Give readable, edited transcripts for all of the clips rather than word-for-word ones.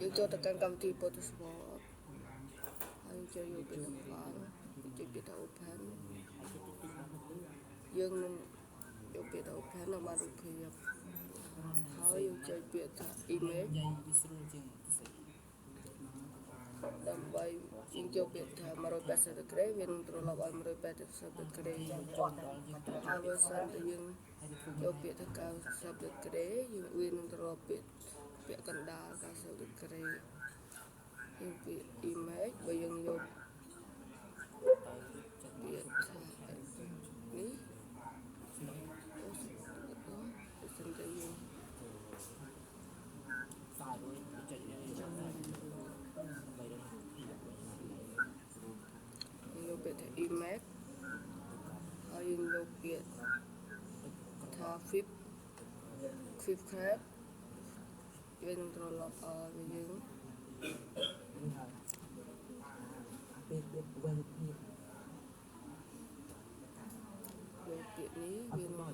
យើងចូលទៅកាន់កម្មវិធី Photoshop ហើយចូលយកពាក្យថា file ចុចពាក្យថា open យើងនឹងយកពាក្យថា open នៅបានរូបភាពហើយយើងចុចពាក្យថា image ដើម្បីយើងចូលពាក្យថា180 degree វានឹងត្រឡប់ឲ្យ180 degree ហើយ version ដែលយើងយកពាក្យថា90 degree យើងវានឹងត្រឡប់ពាក្យកណ្ដាល90 degree យើងពាក្យ image បើយើងយកពាក្យថានេះសិនតែយើងយកពាក្យថា image ហើយយើងយកពាក្យថា flip crab វានឹងត្រឡប់ឲ្យយើងយកពាក្យនេះវានឹង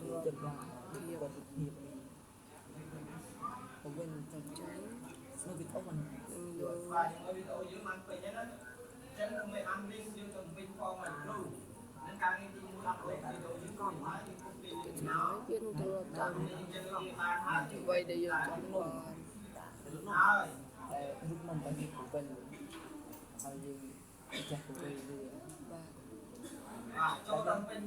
ត្រឡប់ភាពវិញទៅចាញ់នៅវីដេអូមិនយកវីដេអូយើងបានពេញហើយណាចឹងមិនអានលីងយើងទៅពេញផងឲ្យគ្រូនឹងការងារទី1អាប់ឡូតវីដេអូយើងក៏ហើយយើងពុកពីហើយវានឹងត្រឡប់តាមយើងឡងបានហើយអ្វីដែលយើងចង់បានហើយតែរូបមិនបានពីវិញហើយយើងចាស់ទៅវិញបាទចូលដល់ពេញ